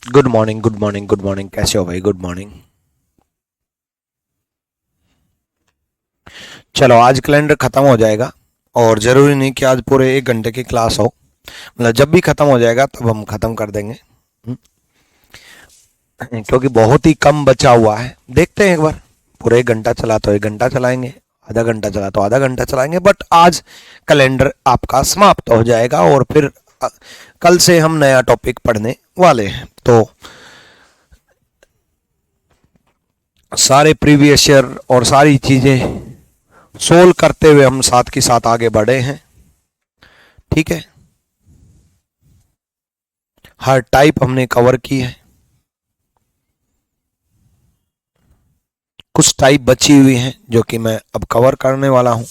Good morning, good morning, good morning. कैसे हो भाई? Good morning. चलो, आज कैलेंडर खत्म हो जाएगा और जरूरी नहीं कि आज पूरे 1 घंटे की क्लास हो। मतलब जब भी खत्म हो जाएगा तब हम खत्म कर देंगे। क्योंकि बहुत ही कम बचा हुआ है। देखते हैं एक बार। पूरे 1 घंटा चला तो 1 घंटा चलाएंगे, आधा घंटा चला तो आधा घंटा चलाएंगे, बट आज कैलेंडर आपका समाप्त हो जाएगा और फिर कल से हम नया टॉपिक पढ़ने वाले हैं। तो सारे प्रीवियस ईयर और सारी चीज़ें सोल्व करते हुए हम साथ के साथ आगे बढ़े हैं। ठीक है, हर टाइप हमने कवर की है। कुछ टाइप बची हुई हैं जो कि मैं अब कवर करने वाला हूं।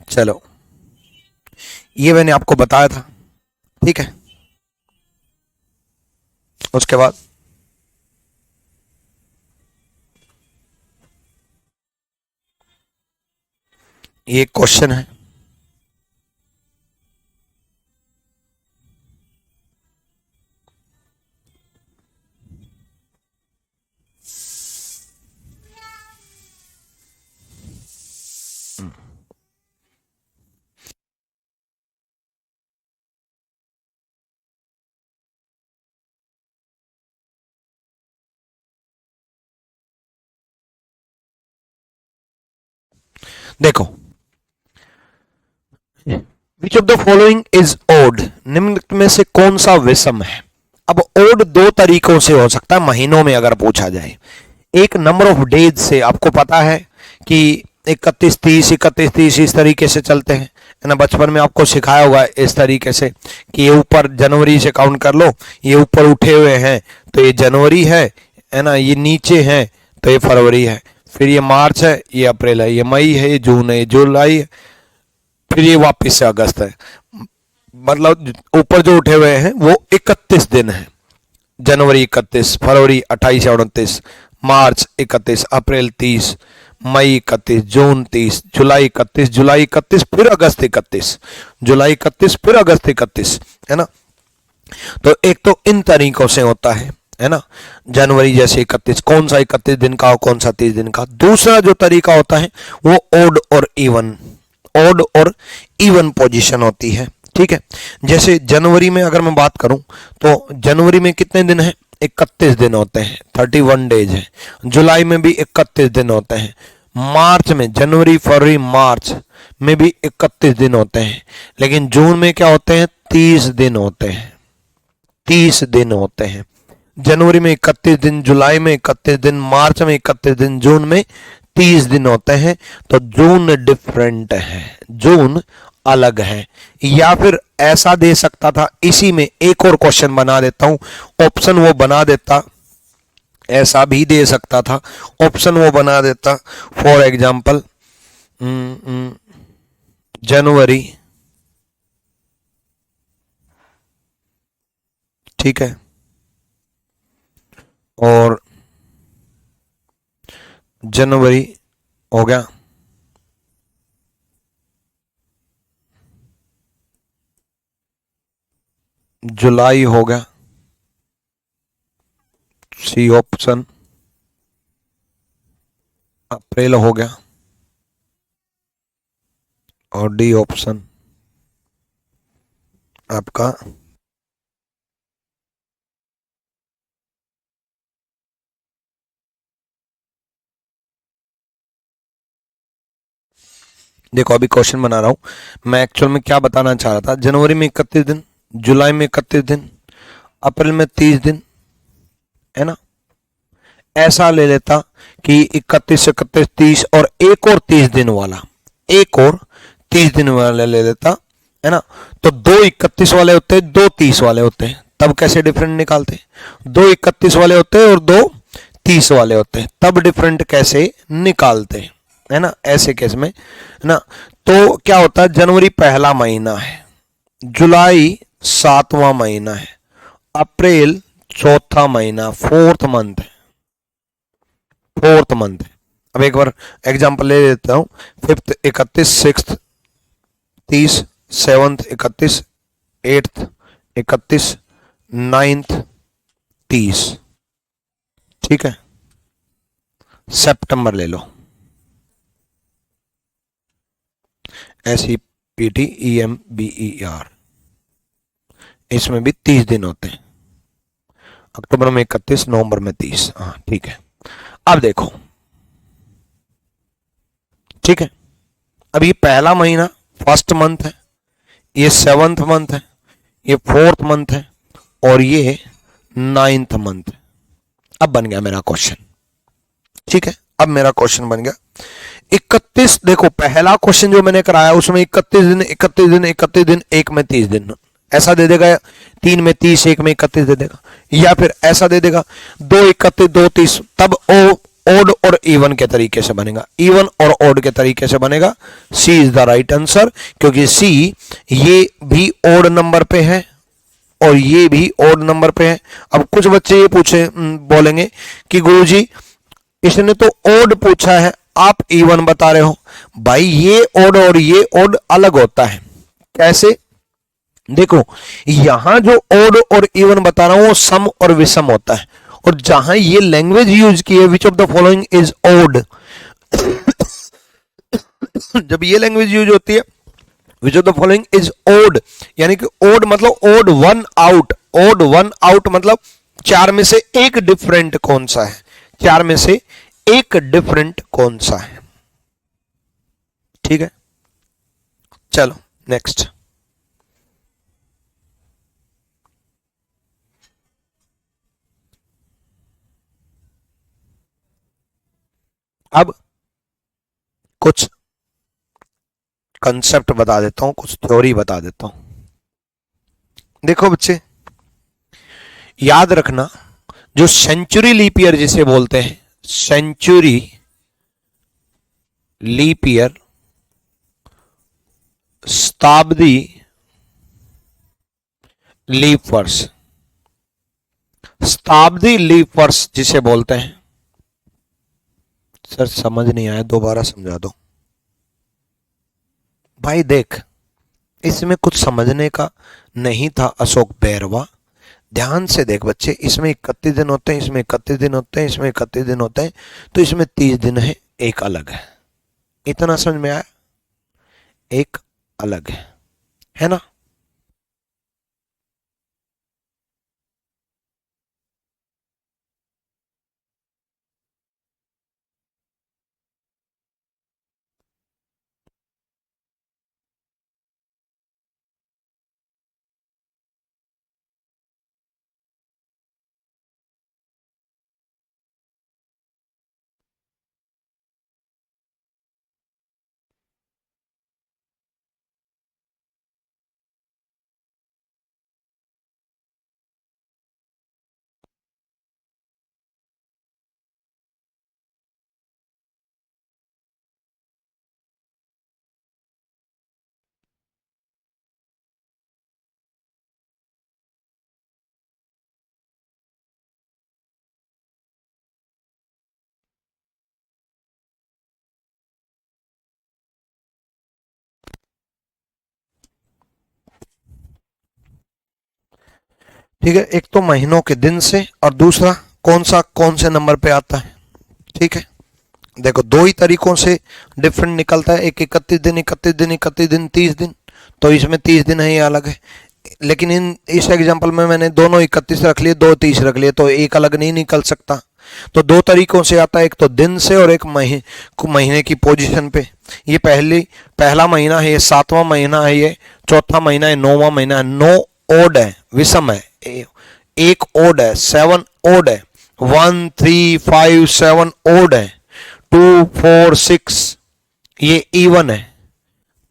चलो, ये मैंने आपको बताया था। ठीक है, उसके बाद ये एक क्वेश्चन है। देखो, which of the following is odd? निम्नलिखित में से कौन सा विषम है? अब ओड दो तरीकों से हो सकता है महीनों में अगर पूछा जाए। एक नंबर ऑफ डेज से, आपको पता है कि 31 30 31 30 इस तरीके से चलते हैं, है ना। बचपन में आपको सिखाया होगा इस तरीके से कि ये ऊपर जनवरी से काउंट कर लो, ये ऊपर उठे हुए हैं तो ये जनवरी है ना, ये नीचे हैं तो ये फरवरी है, फिर ये मार्च है, ये अप्रैल है, ये मई है, ये जून है, ये जुलाई है, फिर ये वापस से अगस्त है। मतलब ऊपर जो उठे हुए हैं वो 31 दिन है। जनवरी 31, फरवरी 28 या 29, मार्च 31, अप्रैल 30, मई 31, जून 30, जुलाई 31, जुलाई 31 फिर अगस्त 31, जुलाई 31 फिर अगस्त 31, है ना। तो एक तो इन तरीकों से होता है ना। जनवरी जैसे 31, कौन सा 31 दिन का और कौन सा 30 दिन का। दूसरा जो तरीका होता है वो ओड और इवन, ओड और इवन पोजीशन होती है। ठीक है, जैसे जनवरी में अगर मैं बात करूं तो जनवरी में कितने दिन हैं? 31 दिन होते हैं, 31 डेज है। जुलाई में भी 31 दिन होते हैं। मार्च में, जनवरी फरवरी मार्च में भी 31 दिन होते हैं। लेकिन जून में क्या होते हैं? 30 दिन होते हैं, 30 दिन होते हैं। जनवरी में 31 दिन, जुलाई में 31 दिन, मार्च में 31 दिन, जून में 30 दिन होते हैं। तो जून डिफरेंट है, जून अलग है। या फिर ऐसा दे सकता था, इसी में एक और क्वेश्चन बना देता हूं, ऑप्शन वो बना देता, ऐसा भी दे सकता था, ऑप्शन वो बना देता। फॉर एग्जाम्पल, जनवरी, ठीक है, और जनवरी हो गया, जुलाई हो गया, सी ऑप्शन, अप्रैल हो गया, और डी ऑप्शन आपका देखो, अभी क्वेश्चन बना रहा हूं मैं। एक्चुअल में क्या बताना चाह रहा था, जनवरी में 31 दिन, जुलाई में 31 दिन, अप्रैल में 30 दिन, है ना। ऐसा ले लेता कि 31 से 31 30 और एक और 30 दिन वाला, एक और 30 दिन वाला ले लेता, है ना। तो दो 31 वाले होते हैं, दो 30 वाले होते हैं, तब कैसे डिफरेंट निकालते? दो 31 वाले होते हैं और दो 30 वाले होते हैं, तब डिफरेंट कैसे निकालते हैं, है ना। ऐसे केस में, है ना, तो क्या होता है, जनवरी पहला महीना है, जुलाई 7वां महीना है, अप्रैल चौथा महीना, फोर्थ मंथ है, फोर्थ मंथ है, अब एक बार एग्जांपल ले लेता हूं। 5th 31, 6th 30, 7th 31, 8th 31, 9th 30। ठीक है, सितंबर ले लो, SEPTEMBER, इसमें भी 30 दिन होते हैं। अक्टूबर में 31, नवंबर में 30। हाँ ठीक है। अब देखो, ठीक है, अब ये पहला महीना फर्स्ट मंथ है, ये 7th मंथ है, ये 4th मंथ है, और ये 9th मंथ है। अब बन गया मेरा क्वेश्चन। ठीक है, अब मेरा क्वेश्चन बन गया 31। देखो पहला क्वेश्चन जो मैंने कराया उसमें 31 दिन 31 दिन 31 दिन, एक में 30 दिन ऐसा दे देगा, 3 में 30, एक में 31 दे देगा, या फिर ऐसा दे देगा 2 31 2 30। तब ओड और इवन के तरीके से बनेगा, इवन और ओड के तरीके से बनेगा। सी इज द राइट आंसर, क्योंकि सी ये भी ओड नंबर पे है और ये भी ओड नंबर पे है। अब कुछ बच्चे ये पूछे बोलेंगे कि गुरुजी इसने तो ओड पूछा है, आप इवन बता रहे हो। भाई ये ओड और ये ओड अलग होता है। कैसे? देखो यहां जो ओड और इवन बता रहा हूं वो सम और विषम होता है, और जहां ये लैंग्वेज यूज की है which of the following is odd, जब ये लैंग्वेज यूज होती है which of the following is odd, यानी कि ओड मतलब odd one out, odd one out मतलब चार में से एक डिफरेंट कौन सा है, चार में से एक डिफरेंट कौन सा है। ठीक है, चलो नेक्स्ट। अब कुछ कंसेप्ट बता देता हूं, कुछ थ्योरी बता देता हूं। देखो बच्चे याद रखना, जो सेंचुरी लीप ईयर जिसे बोलते हैं, सेंचुरी लीप ईयर, शताब्दी लीप वर्ष, शताब्दी लीप वर्ष जिसे बोलते हैं। सर समझ नहीं आया, दोबारा समझा दो। भाई देख, इसमें कुछ समझने का नहीं था अशोक बैरवा, ध्यान से देख बच्चे, इसमें 31 दिन होते हैं, इसमें 31 दिन होते हैं, इसमें 31 दिन होते हैं, तो इसमें 30 दिन है, एक अलग है। इतना समझ में आया? एक अलग है ना? ठीक है, एक तो महीनों के दिन से, और दूसरा कौन से नंबर पे आता है। ठीक है, देखो दो ही तरीकों से डिफरेंट निकलता है, एक 31 दिन 31 दिन 31 दिन 30 दिन, तो इसमें 30 दिन है, ये अलग है। लेकिन इस एग्जांपल में मैंने दोनों 31 रख लिए, दो 30 रख लिए, तो एक अलग नहीं निकल सकता। तो दो तरीकों से आता है, एक तो दिन से और एक महीने की पोजीशन पे। ये पहला महीना है, ये 7वां महीना है, ये चौथा महीना है, 9वां महीना है। 9 ओड है, विषम है, एक ओड है, 7 ओड है, 1 3 5 7 ओड है, 2 4 6 ये इवन है,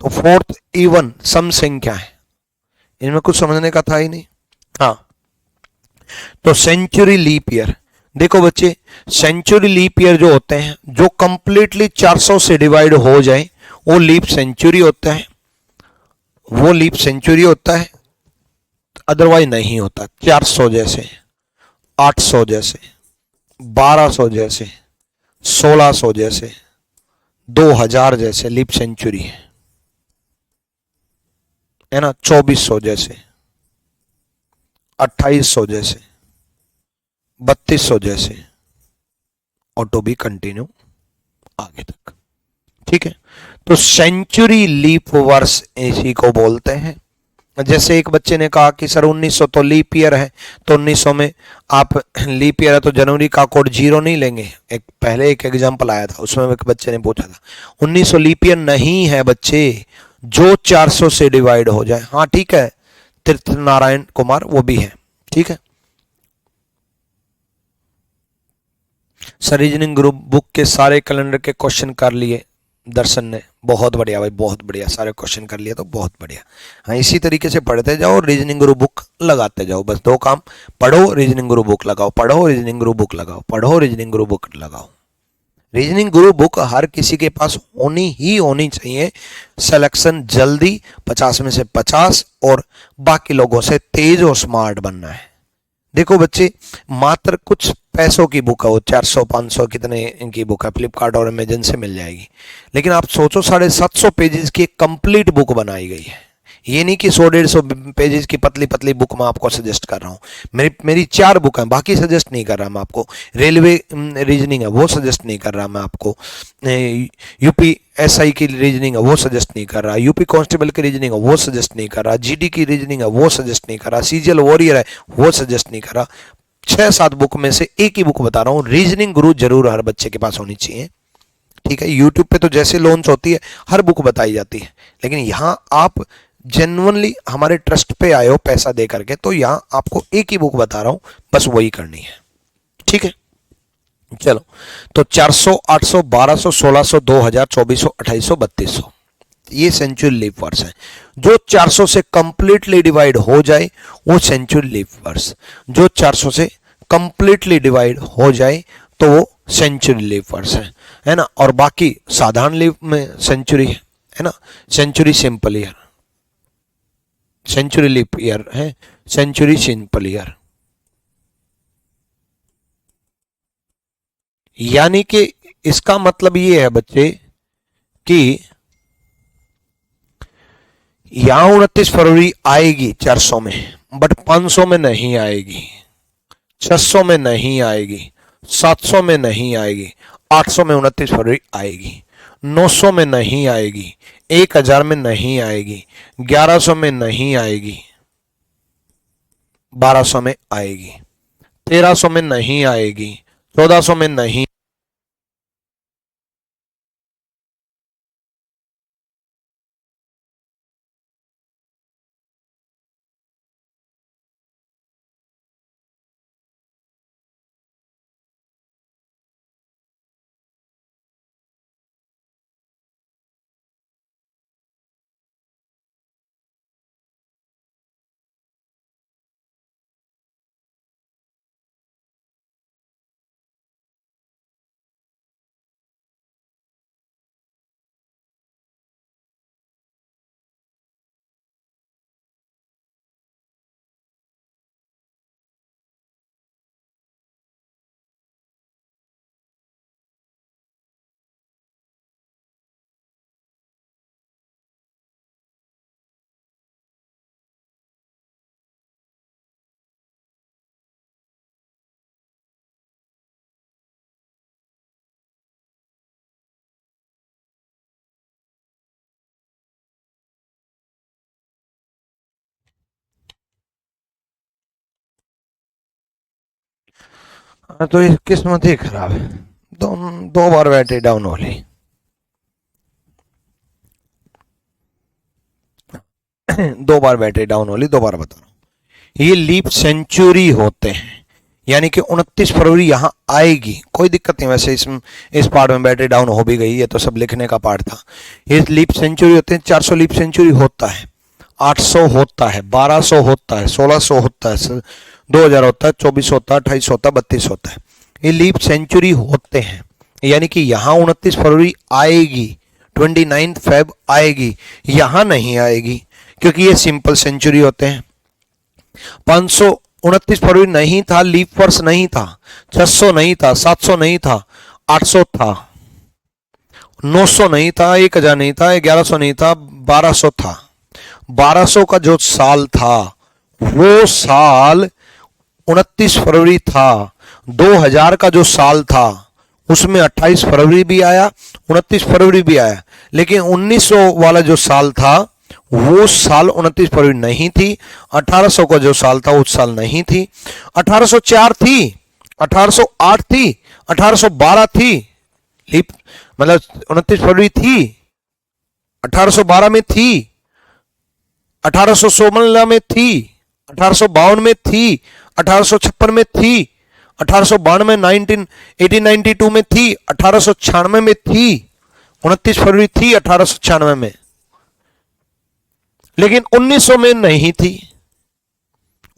तो 4th इवन सम संख्या है। इनमें कुछ समझने का था ही नहीं। हाँ, तो सेंचुरी लीप ईयर, देखो बच्चे सेंचुरी लीप ईयर जो होते हैं, जो कंप्लीटली 400 से डिवाइड हो जाए वो लीप सेंचुरी होता है, वो लीप सेंचुरी होता है, अदरवाइज नहीं होता। 400 जैसे, 800 जैसे, 1200 जैसे, 1600 जैसे, 2000 जैसे लीप सेंचुरी है ना, 2400 जैसे, 2800 जैसे, 3200 जैसे, और टू बी कंटिन्यू आगे तक। ठीक है, तो सेंचुरी लीप वर्ष इसी को बोलते हैं। जैसे एक बच्चे ने कहा कि सर 1900 तो लीप ईयर है, तो 1900 में आप लीप ईयर है तो जनवरी का कोड 0 नहीं लेंगे। एक पहले एक एग्जांपल आया था, उसमें एक बच्चे ने पूछा था 1900 लीप ईयर नहीं है बच्चे, जो 400 से डिवाइड हो जाए। हाँ ठीक है, तीर्थ नारायण कुमार वो भी है। ठीक है सर, रीजनिंग ग्रुप बुक के सारे कैलेंडर के क्वेश्चन कर लिए दर्शन ने, बहुत बढ़िया भाई, बहुत बढ़िया, सारे क्वेश्चन कर लिए तो बहुत बढ़िया। हाँ इसी तरीके से पढ़ते जाओ, रीजनिंग ग्रुप बुक लगाते जाओ, बस दो काम, पढ़ो रीजनिंग ग्रुप बुक लगाओ, पढ़ो रीजनिंग ग्रुप बुक लगाओ, पढ़ो रीजनिंग ग्रुप बुक लगाओ। रीजनिंग ग्रुप बुक हर किसी के पास होनी ही होनी चाहिए। सिलेक्शन जल्दी 50 में से 50 और बाकी लोगों से तेज और स्मार्ट बनना है। देखो बच्चे, मात्र कुछ पैसों की बुक है वो, 400 500 कितने की बुक है, फ्लिपकार्ट और अमेजन से मिल जाएगी। लेकिन आप सोचो 750 पेजेस की एक कंप्लीट बुक बनाई गई है। ये नहीं कि 100-150 पेजेस की पतली पतली बुक मैं आपको सजेस्ट कर रहा हूँ। मेरी 4 बुक हैं, बाकी सजेस्ट नहीं कर रहा मैं आपको। रेलवे रीजनिंग है वो सजेस्ट नहीं कर रहा मैं आपको, यूपी एसआई की रीजनिंग है वो सजेस्ट नहीं कर रहा, यूपी कांस्टेबल की रीजनिंग है वो सजेस्ट नहीं कर रहा, जीडी की रीजनिंग है वो सजेस्ट नहीं कर रहा, सीजीएल वॉरियर है वो सजेस्ट नहीं कर रहा। 6-7 बुक में से एक ही बुक बता रहा हूँ। रीजनिंग गुरु जरूर हर बच्चे के पास होनी चाहिए। ठीक है, यूट्यूब पे तो जैसे लॉन्च होती है हर बुक बताई जाती है, लेकिन यहाँ आप जेन्युइनली हमारे ट्रस्ट पे आए हो पैसा दे करके, तो यहाँ आपको एक ही बुक बता रहा हूँ, बस वही करनी है। ठीक है, चलो तो 400, 800, 1200, 1600, 2000, 2400, 2800, 3200 ये सेंचुरी लीप वर्ष है। जो 400 से कंप्लीटली डिवाइड हो जाए वो सेंचुरी लीप वर्ष, जो 400 से कंप्लीटली डिवाइड हो जाए तो वो सेंचुरी लीप वर्ष है ना। और बाकी साधारण लीप में सेंचुरी है ना, century simple year, century leap year है, सेंचुरी सिंपल ईयर। यानी कि इसका मतलब ये है बच्चे कि यहां 29 फरवरी आएगी 400 में, बट 500 में नहीं आएगी, 600 में नहीं आएगी, 700 में नहीं आएगी, 800 में 29 फरवरी आएगी, 900 में नहीं आएगी, 1000 में नहीं आएगी, 1100 में नहीं आएगी, 1200 में आएगी, 1300 में नहीं आएगी, 1400 में नहीं। तो ये किस्मत ही खराब है, दो बार बैटरी डाउन हो ली। दो बार बैटरी डाउन हो ली, दोबारा बता रहा हूं, ये लीप सेंचुरी होते हैं। यानी कि 29 फरवरी यहां आएगी, कोई दिक्कत नहीं। वैसे इस पार्ट में बैटरी डाउन हो भी गई है तो सब लिखने का पार्ट था। ये लीप सेंचुरी होते हैं। 400 लीप सेंचुरी होता है, 800 होता है, 1200 होता है, 1600 होता है, 2000 होता है, 24 होता है, 28 होता है, 32 होता है। ये लीप सेंचुरी होते हैं। यानी कि यहां 29 फरवरी आएगी, 29 फेब आएगी, यहां नहीं आएगी क्योंकि ये सिंपल सेंचुरी होते हैं। 529 फरवरी नहीं था, लीप वर्ष नहीं था, 600 नहीं था, 700 नहीं था, 800 था, 900 नहीं था, 1000 नहीं था, 1100 नहीं था, 1200 था। 1200 का जो साल था वो साल 29 फरवरी था। 2000 का जो साल था उसमें 28 फरवरी भी आया, 29 फरवरी भी आया, लेकिन 1900 वाला जो साल था वो साल 29 फरवरी नहीं थी। 1800 का जो साल था उस साल नहीं थी। 1804 थी, 1808 थी, 1812 थी, लीप मतलब 29 फरवरी थी, 1812 में थी, 1816 में थी, 1852 में थी, 1856 में थी, 1892 1892 में थी, 1896 में थी, 29 फरवरी थी 1896 में, लेकिन 1900 में नहीं थी।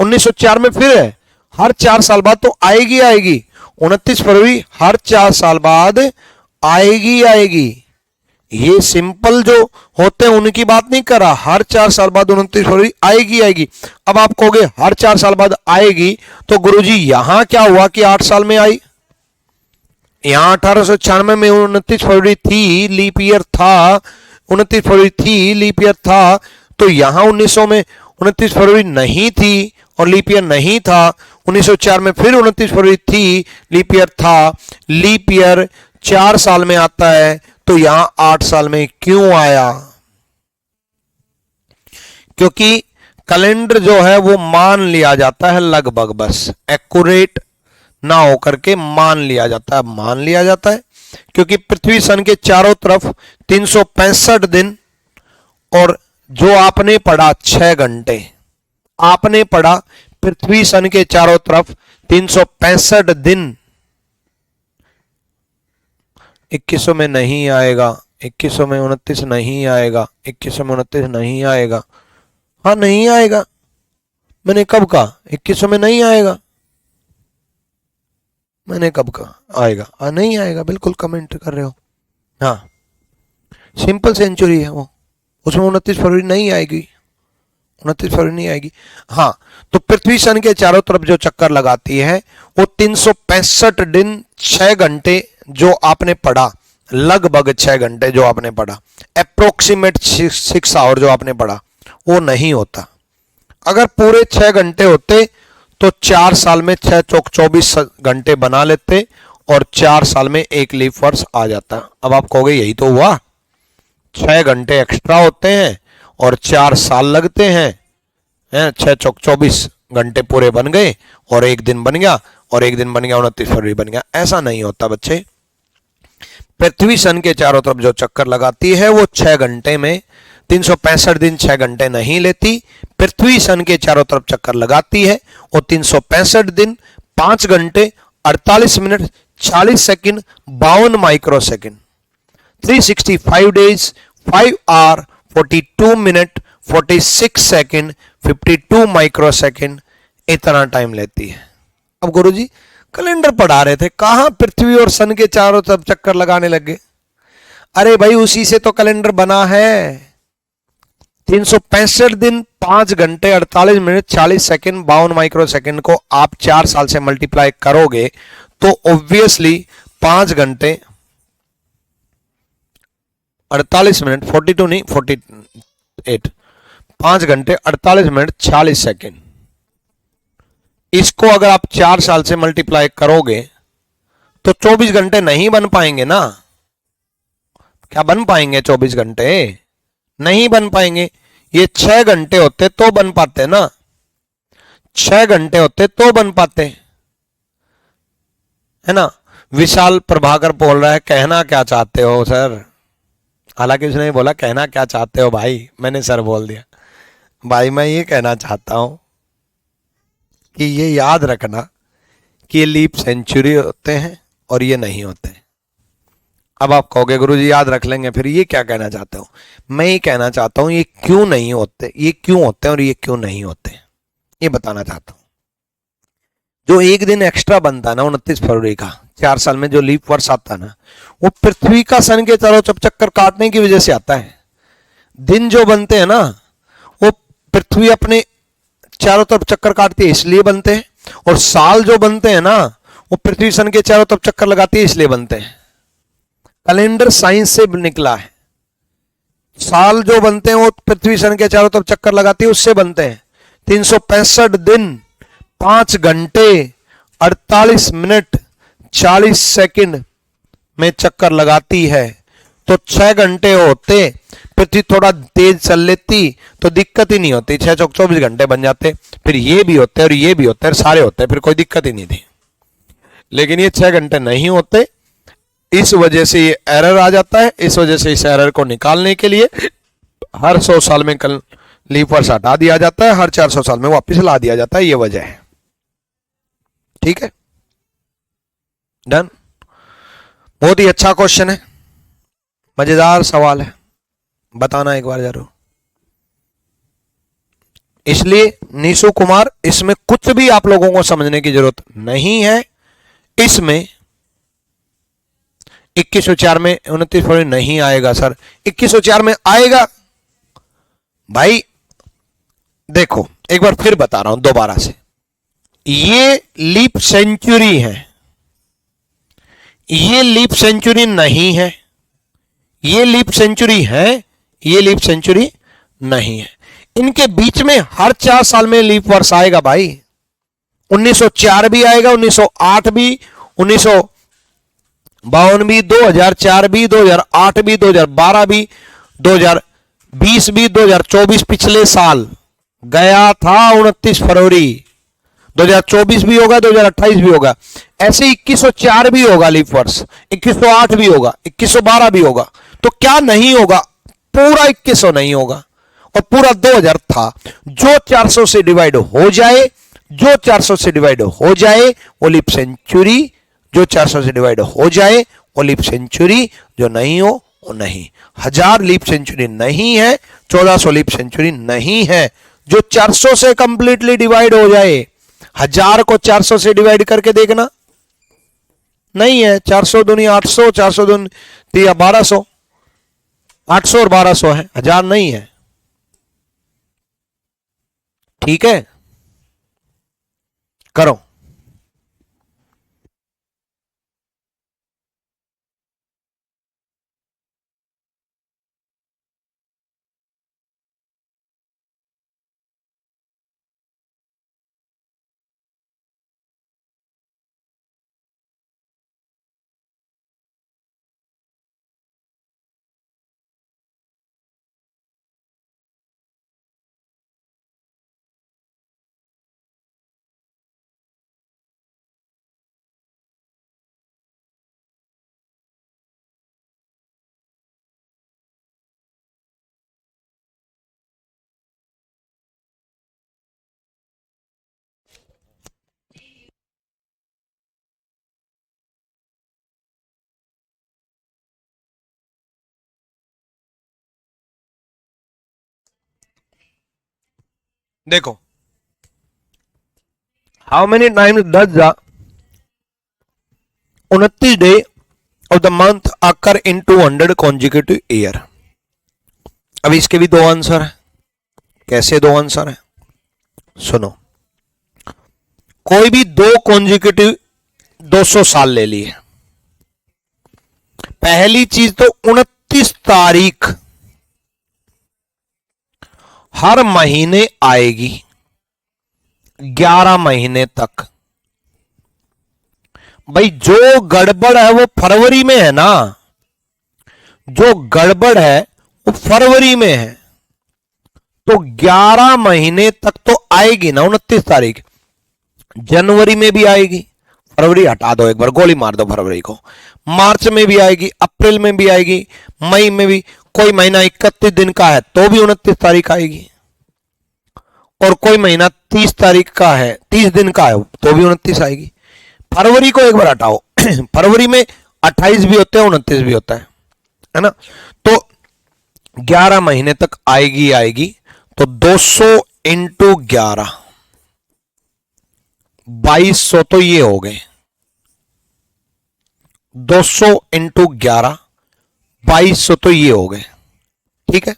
1904 में फिर है, हर 4 साल बाद तो आएगी आएगी। 29 फरवरी हर 4 साल बाद आएगी आएगी। ये सिंपल जो होते हैं उनकी बात नहीं कर रहा, हर 4 साल बाद 29 फरवरी आएगी आएगी। अब आप कहोगे हर 4 साल बाद आएगी तो गुरुजी यहां क्या हुआ कि 8 साल में आई? यहां 1896 में 29 फरवरी थी, लीप ईयर था, 29 फरवरी थी, लीप ईयर था, तो यहां 1900 में 29 फरवरी नहीं थी और लीप ईयर नहीं था। 1904 में फिर 29 फरवरी थी, लीप ईयर था। लीप ईयर 4 साल में आता है, तो यहां 8 साल में क्यों आया? क्योंकि कैलेंडर जो है वो मान लिया जाता है लगभग, बस एक्यूरेट ना होकर के मान लिया जाता है, मान लिया जाता है क्योंकि पृथ्वी सन के चारों तरफ 365 दिन, और जो आपने पढ़ा 6 घंटे, आपने पढ़ा पृथ्वी सन के चारों तरफ 365 दिन। 2100 में नहीं आएगा, 2100 में 29 नहीं आएगा, 2100 में 29 नहीं आएगा। हाँ नहीं आएगा, मैंने कब कहा 2100 में नहीं आएगा? मैंने कब कहा आएगा? हाँ नहीं आएगा, बिल्कुल कमेंट कर रहे हो। हाँ सिंपल सेंचुरी है वो, उसमें 29 फरवरी नहीं आएगी, 29 फरवरी नहीं आएगी। हाँ तो पृथ्वी सन के चारों तरफ जो चक्कर लगाती है वो 365 दिन 6 घंटे जो आपने पढ़ा, लगभग 6 घंटे जो आपने पढ़ा, अप्रोक्सीमेट 6 आवर जो आपने पढ़ा, वो नहीं होता। अगर पूरे 6 घंटे होते तो 4 साल में 6 चौक 24 घंटे बना लेते और 4 साल में एक लीप वर्ष आ जाता। अब आप कहोगे यही तो हुआ, 6 घंटे एक्स्ट्रा होते हैं और 4 साल लगते हैं, 6 चौक 24 घंटे पूरे बन गए और एक दिन बन गया, और एक दिन बन गया 29 फरवरी बन गया। ऐसा नहीं होता बच्चे। पृथ्वी सन के चारों तरफ जो चक्कर लगाती है वो 6 घंटे में, 365 दिन 6 घंटे नहीं लेती। पृथ्वी सन के चारों तरफ चक्कर लगाती है वो 365 दिन 5 घंटे 48 minute 40 second 52 microsecond, 365 days 5 hour 42 minute 46 second 52 microsecond, इतना टाइम लेती है। अब गुरुजी कैलेंडर पढ़ा रहे थे, कहां पृथ्वी और सन के चारों तरफ चक्कर लगाने लगे? अरे भाई उसी से तो कैलेंडर बना है। 365 दिन 5 घंटे 48 मिनट 40 सेकंड 52 माइक्रो सेकंड को आप 4 साल से मल्टीप्लाई करोगे तो ऑब्वियसली 5 घंटे 48 मिनट 42 नहीं 48, 5 घंटे 48 मिनट 40 सेकंड, इसको अगर आप 4 साल से मल्टीप्लाई करोगे तो 24 घंटे नहीं बन पाएंगे ना। क्या बन पाएंगे 24 घंटे? नहीं बन पाएंगे। ये 6 घंटे होते तो बन पाते ना, 6 घंटे होते तो बन पाते, है ना। विशाल प्रभाकर बोल रहा है कहना क्या चाहते हो सर? हालांकि उसने बोला कहना क्या चाहते हो भाई, मैंने सर बोल दिया। भाई मैं ये कहना चाहता हूं कि ये याद रखना कि ये लीप सेंचुरी होते हैं और ये नहीं होते। अब आप कहोगे गुरुजी याद रख लेंगे, फिर ये क्या कहना चाहते हो? मैं ये कहना चाहता हूं ये क्यों नहीं होते, ये क्यों होते हैं और ये क्यों नहीं होते, ये बताना चाहता हूं। जो एक दिन एक्स्ट्रा बनता है ना 29 फरवरी का, 4 साल में जो लीप वर्ष आता है ना, वो पृथ्वी का सन के चारों तरफ चक्कर काटने की वजह से आता है। दिन जो बनते हैं ना वो पृथ्वी अपने चारों तरफ चक्कर काटती है इसलिए बनते हैं, और साल जो बनते हैं ना वो पृथ्वी सन के चारों तरफ चक्कर लगाती है इसलिए बनते हैं। कैलेंडर साइंस से निकला है। साल जो बनते हैं वो पृथ्वी सन के चारों तरफ चक्कर लगाती है उससे बनते हैं। 365 दिन 5 घंटे 48 मिनट 40 सेकंड में चक्कर लगाती है। तो 6 घंटे होते, पृथ्वी थोड़ा तेज चल लेती तो दिक्कत ही नहीं होती, 6 चौक 24 घंटे बन जाते। फिर ये भी होते और ये भी होते और सारे होते, फिर कोई दिक्कत ही नहीं थी। लेकिन ये 6 घंटे नहीं होते, इस वजह से ये एरर आ जाता है। इस वजह से इस एरर को निकालने के लिए हर 100 साल में कल लीप वर्ष हटा दिया जाता है, हर 400 साल में वापस ला दिया जाता है। ये वजह है। ठीक है, डन। बहुत ही अच्छा क्वेश्चन है, मजेदार सवाल है, बताना एक बार जरूर। इसलिए नीशु कुमार, इसमें कुछ भी आप लोगों को समझने की जरूरत नहीं है। इसमें 2104 में 29 फरवरी नहीं आएगा सर। 2104 में आएगा भाई। देखो एक बार फिर बता रहा हूं दोबारा से, ये लीप सेंचुरी है, ये लीप सेंचुरी नहीं है। ये लीप सेंचुरी है, ये लीप सेंचुरी नहीं है। इनके बीच में हर 4 साल में लीप वर्ष आएगा भाई। 1904 भी आएगा, 1908 भी, 1952 भी, 2004 भी, 2008 भी, 2012 भी, 2020 भी, 2024 पिछले साल गया था 29 फरवरी। 2024 भी होगा, 2028 भी होगा। ऐसे 2104 भी होगा लीप वर्ष, 2108 भी होगा, 2112 भी होगा। तो क्या नहीं होगा? पूरा 2100 नहीं होगा और पूरा 2000 था। जो 400 से डिवाइड हो जाए, जो 400 से डिवाइड हो जाए वो लीप सेंचुरी, जो 400 से डिवाइड हो जाए वो लीप सेंचुरी, जो नहीं हो वो नहीं। 1000 लीप सेंचुरी नहीं है, 1400 लीप सेंचुरी नहीं है। जो 400 से कंप्लीटली डिवाइड हो जाए, 1000 को 400 से डिवाइड करके देखना, नहीं है। 400 दूनी 800, 400 दूनी 1200, 800 और 1200 है, 1000 नहीं है। ठीक है, करो। देखो, how many times does the 29 day of the month occur in 200 consecutive year. अब इसके भी 2 आंसर है। कैसे 2 आंसर है? सुनो, कोई भी 2 कॉन्जिक्यूटिव 200 साल ले लिए। पहली चीज तो 29 तारीख हर महीने आएगी 11 महीने तक। भाई जो गड़बड़ है वो फरवरी में है ना, जो गड़बड़ है वो फरवरी में है, तो 11 महीने तक तो आएगी ना 29 तारीख। जनवरी में भी आएगी, फरवरी हटा दो, एक बार गोली मार दो फरवरी को। मार्च में भी आएगी, अप्रैल में भी आएगी, मई में भी। कोई महीना 31 दिन का है तो भी 29 तारीख आएगी, और कोई महीना 30 तारीख का है, 30 दिन का है तो भी 29 आएगी। फरवरी को एक बार हटाओ फरवरी में 28 भी होते हैं, 29 भी होता है ना। तो 11 महीने तक आएगी आएगी। तो 200 इंटू 11, 2200 तो ये हो गए। 200 इंटू 11, 2200 तो ये हो गए। ठीक है,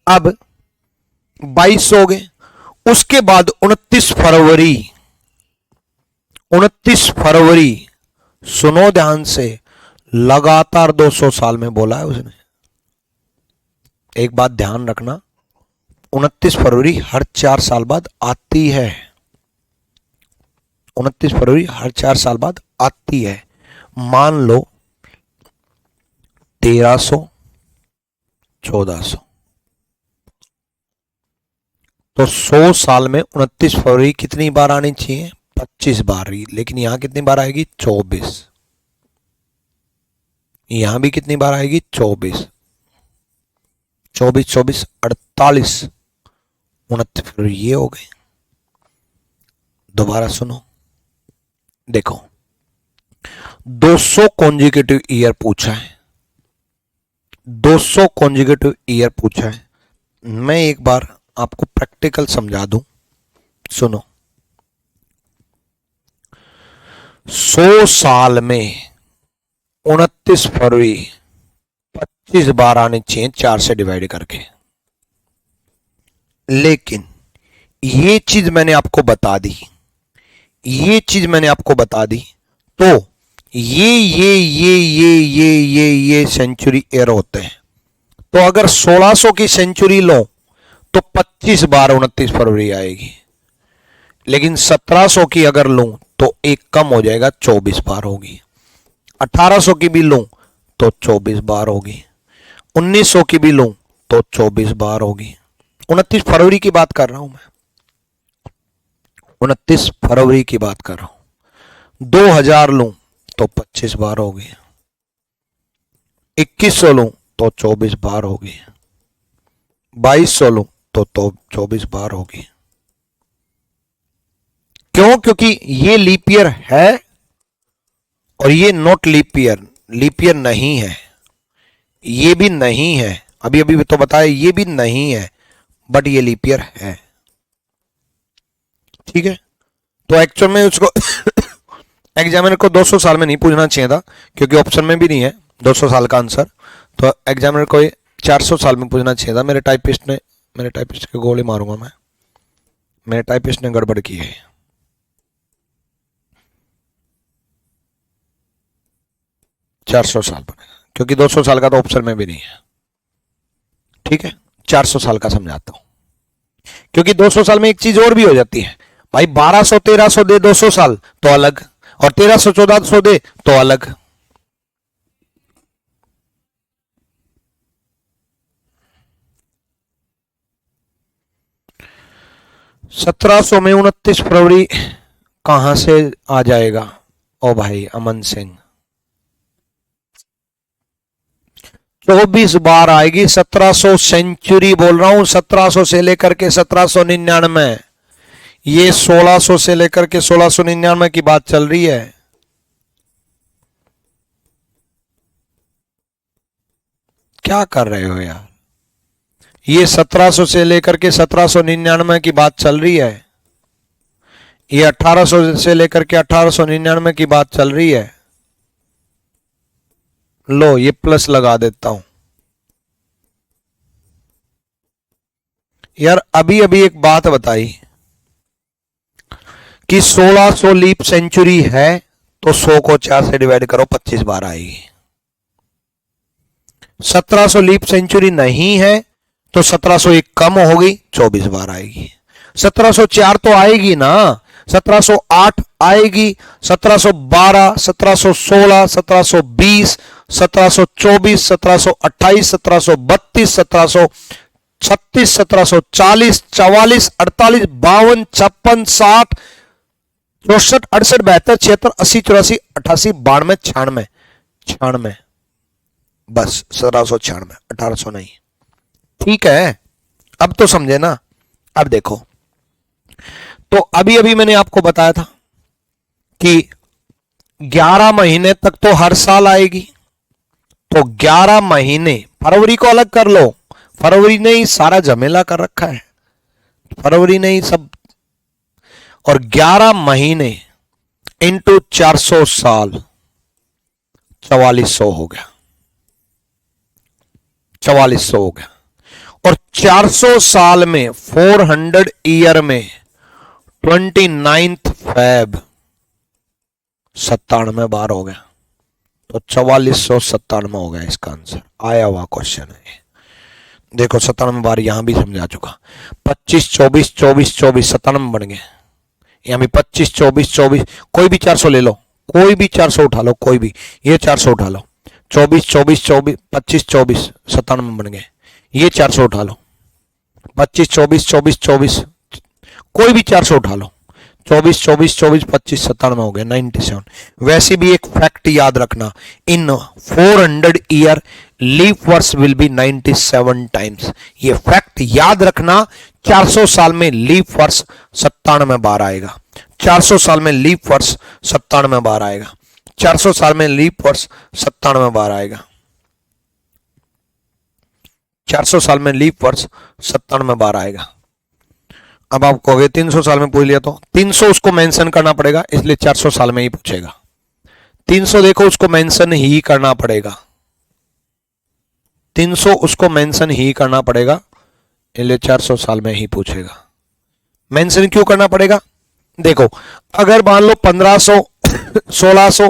अब 2200 हो गए। उसके बाद 29 फरवरी, 29 फरवरी, सुनो ध्यान से, लगातार 200 साल में बोला है उसने। एक बात ध्यान रखना, 29 फरवरी हर 4 साल बाद आती है। 29 फरवरी हर 4 साल बाद आती है। मान लो 1300, 1400, तो 100 साल में 29 फरवरी कितनी बार आनी चाहिए? 25 बार। लेकिन यहां कितनी बार आएगी? 24। यहां भी कितनी बार आएगी? 24। 24 24 48, 29 फरवरी ये हो गए। दोबारा सुनो, देखो 200 कॉन्जिक्यूटिव ईयर पूछा है, 200 कॉन्जिक्यूटिव ईयर पूछा है। मैं एक बार आपको प्रैक्टिकल समझा दूं, सुनो। 100 साल में 29 फरवरी 25 बार आने चाहिए 4 से डिवाइड करके। लेकिन ये चीज मैंने आपको बता दी, ये चीज मैंने आपको बता दी, तो ये सेंचुरी ईयर होते हैं। तो अगर 1600 की सेंचुरी लो तो 25 बार 29 फरवरी आएगी। लेकिन 1700 की अगर लूं तो एक कम हो जाएगा, 24 बार होगी। 1800 की भी लूं तो 24 बार होगी। 1900 की भी लूं तो 24 बार होगी। 29 फरवरी की बात कर रहा हूं मैं, 29 फरवरी की बात कर रहा हूं। 2000 लूं तो 25 बार होगी। 2100 लूं तो 24 बार होगी। 2200 लूं तो 24 बार होगी। क्यों? क्योंकि ये लीप ईयर है और ये not leap year, leap year नहीं है, ये भी नहीं है, अभी अभी तो बताया ये भी नहीं है, बट ये लीप ईयर है। ठीक है, तो एक्चुअल में उसको एग्जामिनर को 200 साल में नहीं पूछना चाहिए था, क्योंकि ऑप्शन में भी नहीं है 200 साल का आंसर। तो एग्जामिनर को 400 साल में पूछना चाहिए था। मेरे टाइपिस्ट के गोली मारूंगा मैं, मेरे टाइपिस्ट ने गड़बड़ की है। $400 साल बनेगा, क्योंकि 200 साल का तो ऑप्शन में भी नहीं है। ठीक है, 400 साल का समझाता हूं, क्योंकि 200 साल में एक चीज और भी हो जाती है भाई। 1200 1300 दे 200 साल तो अलग, और 1300 1400 दे तो अलग। सत्रह सौ में 29 फरवरी कहां से आ जाएगा? ओ भाई अमन सिंह, 24 बार आएगी। 1700 सेंचुरी बोल रहा हूं, 1700 से लेकर के 1799, ये 1600 से लेकर के 1699 की बात चल रही है। क्या कर रहे हो यार? ये 1700 से लेकर के 1799 की बात चल रही है। ये 1800 से लेकर के 1899 की बात चल रही है। लो ये प्लस लगा देता हूं यार। अभी अभी एक बात बताई कि 1600 लीप सेंचुरी है, तो 100 को 4 से डिवाइड करो, 25 बार आएगी। 1700 लीप सेंचुरी नहीं है तो 1701 कम होगी, 24 बार आएगी। 1704 तो आएगी ना, 1708 आएगी, 1712, 1716, 1720, 1724, 1728, 1732, 1736, 1740, 44, 48, 52, 56, 60, 64, 68, 72, 76, 80, 84, 88, 92, 96, 96, बस 1796, 1800 नहीं। ठीक है, अब तो समझे ना। अब देखो, तो अभी अभी मैंने आपको बताया था कि 11 महीने तक तो हर साल आएगी। तो 11 महीने, फरवरी को अलग कर लो, फरवरी ने ही सारा झमेला कर रखा है, फरवरी ने ही सब। और 11 महीने इंटू 400 साल, 4400 हो गया, 4400 हो गया। और 400 साल में 400 ईयर में 29 फैब 97 बार हो गया, तो 4497 हो गया इसका आंसर। आया हुआ क्वेश्चन है, देखो 97 बार यहां भी समझा चुका। 25 24 24 24 97 बन गए। यहाँ भी 25 24 24, कोई भी 400 ले लो, कोई भी 400 उठा लो, कोई भी, ये 400 उठा लो, 24 24 24 25 24 97 बन गए। ये 400 उठा लो, 25 24 24 24, कोई भी 400 उठा लो, 24 24 24 25 97 हो गया 97। वैसे भी एक फैक्ट याद रखना, इन 400 ईयर लीप वर्ष विल बी 97 टाइम्स। ये फैक्ट याद रखना, 400 साल में लीप वर्ष 97 बार आएगा। 400 साल में लीप वर्ष 97 बार आएगा। 400 साल में लीप वर्ष 97 बार आएगा। 400 साल में लीप वर्ष 97 बार आएगा। अब आप कहोगे 300 साल में पूछ लिया, तो 300 उसको मेंशन करना पड़ेगा, इसलिए 400 साल में ही पूछेगा। 300 देखो उसको मेंशन ही करना पड़ेगा, 300 उसको मेंशन ही करना पड़ेगा, इसलिए 400 साल में ही पूछेगा। मेंशन क्यों करना पड़ेगा? देखो अगर मान लो 1500 1600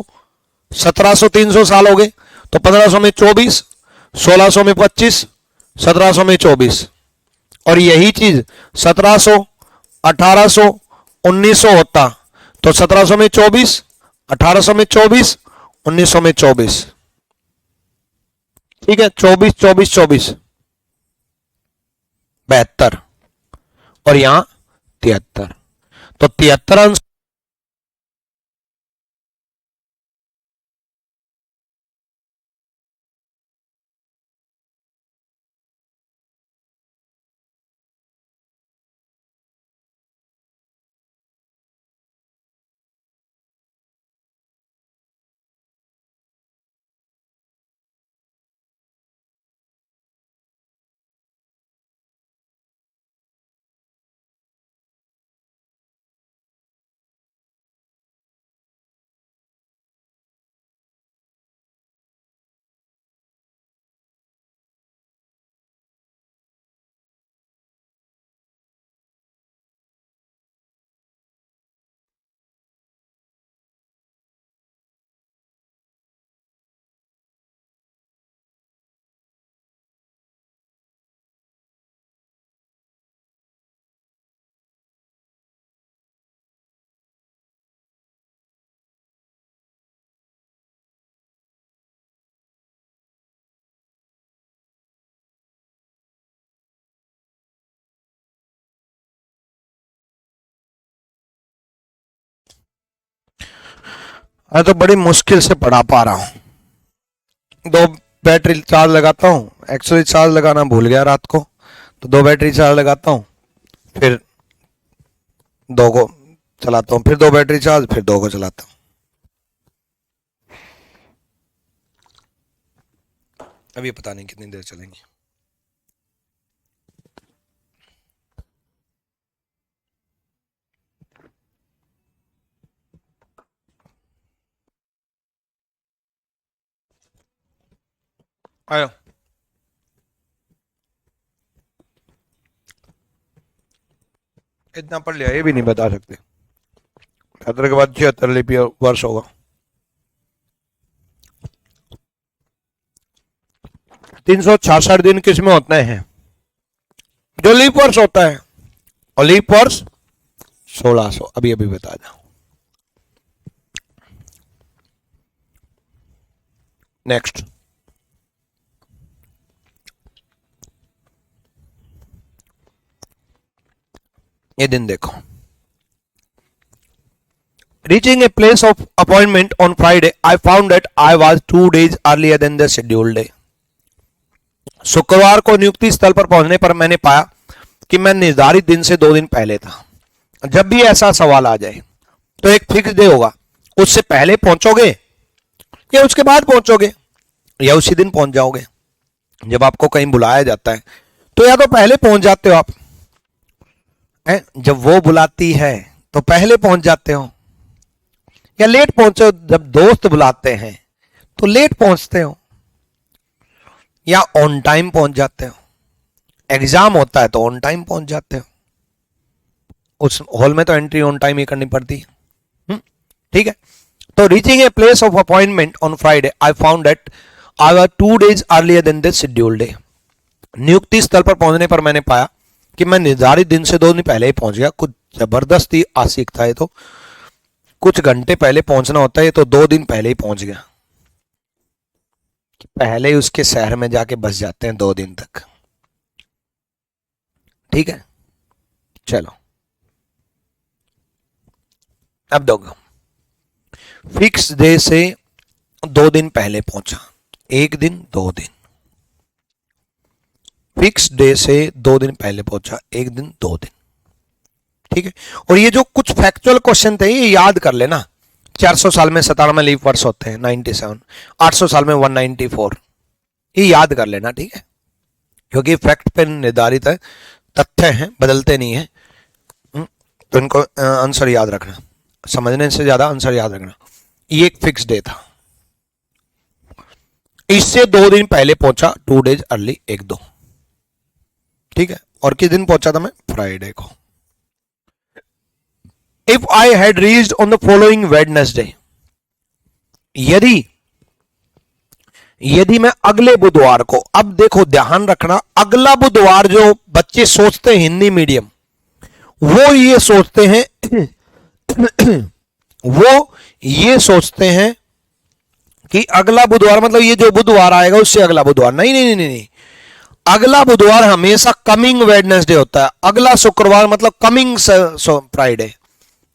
1700 300 साल हो गए, तो 1500 में 24, 1600 में 25, 1700 में 24, और यही चीज 1700 1800 1900 होता, तो 1700 में 24, 1800 में 24, 1900 में 24, ठीक है, 24 24 24 72, और यहां 73, तो 73 आंसर। मैं तो बड़ी मुश्किल से पढ़ा पा रहा हूं। 2 बैटरी चार्ज लगाता हूँ, एक्चुअली चार्ज लगाना भूल गया रात को, तो 2 बैटरी चार्ज लगाता हूँ, फिर 2 को चलाता हूँ, फिर 2 बैटरी चार्ज, फिर 2 को चलाता हूँ। अभी पता नहीं कितनी देर चलेंगी। आयो, इतना पढ़ लिया ये भी नहीं बता सकते। 17 के बाद 76 लिपि वर्ष होगा। 366 दिन किसमें होते हैं? जो लीप वर्ष होता है, और लीप वर्ष 1600। अभी अभी बता दो। नेक्स्ट, ये दिन देखो। Reaching a place of appointment on Friday, I found that I was 2 days earlier than the scheduled day. शुक्रवार को नियुक्ति स्थल पर पहुंचने पर मैंने पाया कि मैं निर्धारित दिन से 2 दिन पहले था। जब भी ऐसा सवाल आ जाए तो एक फिक्स डे होगा, उससे पहले पहुंचोगे या उसके बाद पहुंचोगे या उसी दिन पहुंच जाओगे। जब आपको कहीं बुलाया जाता है तो या तो पहले पहुंच जाते हो आप, जब वो बुलाती है तो पहले पहुंच जाते हो, या लेट पहुंचो जब दोस्त बुलाते हैं तो लेट पहुंचते हो, या ऑन टाइम पहुंच जाते हो। एग्जाम होता है तो ऑन टाइम पहुंच जाते हो, उस हॉल में तो एंट्री ऑन टाइम ही करनी पड़ती है। ठीक है, तो reaching a place of appointment on Friday I found that I were 2 days earlier than this scheduled day. नियुक्ति स्थल पर पहुंचने पर मैंने पाया कि मैं निर्धारित दिन से 2 दिन पहले ही पहुंच गया। कुछ जबरदस्ती आसिक था ये तो, कुछ घंटे पहले पहुंचना होता है, तो 2 दिन पहले ही पहुंच गया। पहले ही उसके शहर में जाके बस जाते हैं 2 दिन तक। ठीक है, चलो अब दोगे। फिक्स डे से 2 दिन पहले पहुंचा, 1 दिन 2 दिन। फिक्स डे से 2 दिन पहले पहुंचा, 1 दिन 2 दिन। ठीक है, और ये जो कुछ फैक्चुअल क्वेश्चन थे ये याद कर लेना। 400 साल में 97 लीप वर्ष होते हैं, 97। 800 साल में 194, ये याद कर लेना। ठीक है, क्योंकि फैक्ट पे निर्धारित है, तथ्य हैं, बदलते नहीं है। तो इनको आंसर याद रखना, समझने से ज्यादा आंसर याद रखना। ये एक फिक्स डे था, इससे 2 दिन पहले पहुंचा, 2 days अर्ली, 1-2। ठीक है, और किस दिन पहुंचा था मैं? फ्राइडे को। If I had reached on the following Wednesday, यदि मैं अगले बुधवार को, अब देखो ध्यान रखना, अगला बुधवार जो बच्चे सोचते हैं हिंदी मीडियम, वो ये सोचते हैं वो ये सोचते हैं कि अगला बुधवार मतलब ये जो बुधवार आएगा उससे अगला बुधवार। नहीं नहीं नहीं नहीं, नहीं। अगला बुधवार हमेशा कमिंग वेडनेसडे होता है। अगला शुक्रवार मतलब कमिंग फ्राइडे।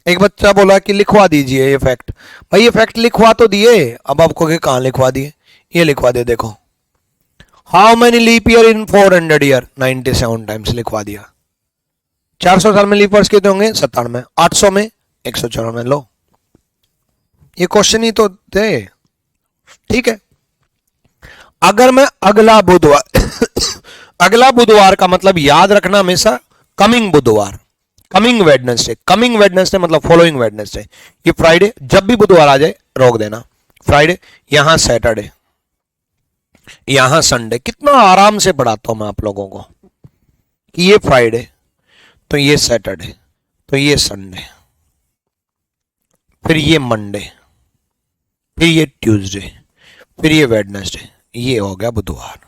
एक बच्चा बोला कि लिखवा दीजिए ये फैक्ट। भाई ये फैक्ट लिखवा तो दिए, अब आपको कहां लिखवा दिए? ये लिखवा दे, देखो। How many leap year in 400 year? 97 times लिखवा दिया। 400 साल में लीप वर्ष कितने होंगे? 97। 800 में 194। लो, ये क्वेश्चन ही तो थे। ठीक है, अगर मैं अगला बुधवार अगला बुधवार का मतलब याद रखना हमेशा कमिंग बुधवार, कमिंग वेडनेसडे। कमिंग वेडनेसडे मतलब फॉलोइंग वेडनेसडे। ये फ्राइडे, जब भी बुधवार आ जाए रोक देना। फ्राइडे, यहां सैटरडे, यहां संडे। कितना आराम से पढ़ाता हूं मैं आप लोगों को कि ये फ्राइडे, तो ये सैटरडे, तो ये संडे, फिर ये मंडे, फिर ये ट्यूसडे, फिर ये वेडनेसडे। ये हो गया बुधवार,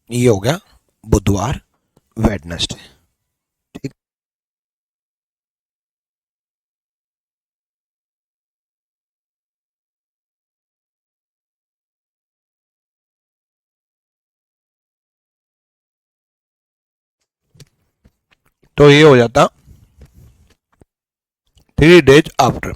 ये हो गया बुधवार, वेडनेसडे। ठीक, तो ये हो जाता 3 days after.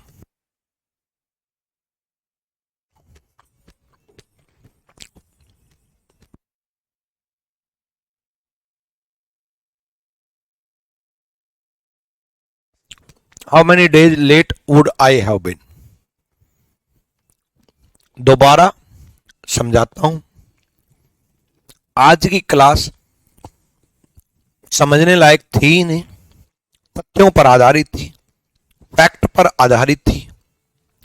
How many days late would I have been? दोबारा समझाता हूं, आज की क्लास समझने लायक थी ही नहीं, तथ्यों पर आधारित थी, फैक्ट पर आधारित थी,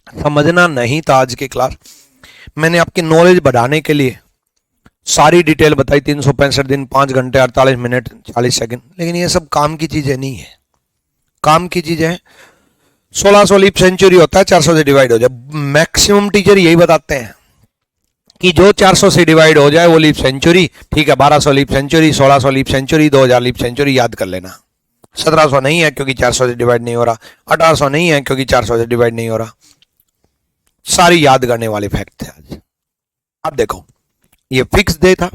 समझना नहीं था आज की क्लास। मैंने आपकी नॉलेज बढ़ाने के लिए सारी डिटेल बताई, 365 दिन, 5 घंटे 48 मिनट 40 सेकंड, लेकिन ये सब काम की चीजें नहीं है। काम की चीजें हैं 1600 लीप सेंचुरी होता है, 400 से डिवाइड हो जाए। मैक्सिमम टीचर यही बताते हैं कि जो 400 से डिवाइड हो जाए वो लीप सेंचुरी। ठीक है, 1200 leap century, 1600 leap century, 2000 leap century याद कर लेना। 1700 नहीं है क्योंकि 400 से डिवाइड नहीं हो रहा, 1800 नहीं है क्योंकि 400 से डिवाइड नहीं हो रहा। सारी याद करने वाले फैक्ट थे आज। अब देखो, ये फिक्स डे था,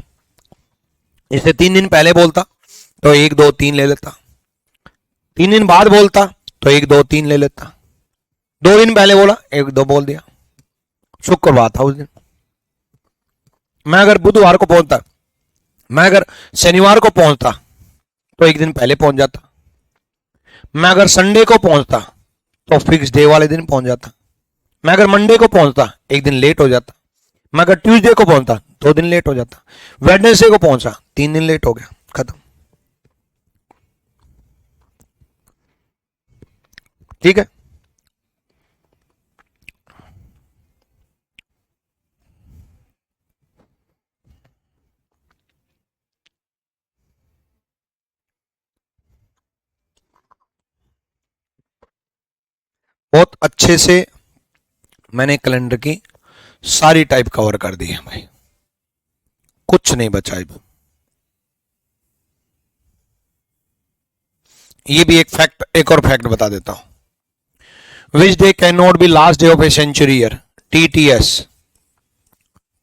इसे 3 दिन पहले बोलता तो 1 2 3 ले लेता, 3 दिन बाद बोलता तो 1 2 3 ले लेता, 2 दिन पहले बोला 1 2 बोल दिया। शुक्रवार था उस दिन। मैं अगर बुधवार को पहुंचता, मैं अगर शनिवार को पहुंचता तो 1 दिन पहले पहुंच जाता। मैं अगर संडे को पहुंचता तो फिक्स डे वाले दिन पहुंच जाता। मैं अगर मंडे को पहुंचता 1 दिन लेट हो जाता। मैं अगर ट्यूसडे को पहुंचता 2 दिन लेट हो जाता। वेडनेसडे को पहुंचा 3 दिन लेट हो गया, खत्म। ठीक है, बहुत अच्छे से मैंने कैलेंडर की सारी टाइप कवर कर दी है भाई, कुछ नहीं बचा अब। ये भी एक फैक्ट, एक और फैक्ट बता देता हूं। Which day can not be last day of a century year? TTS।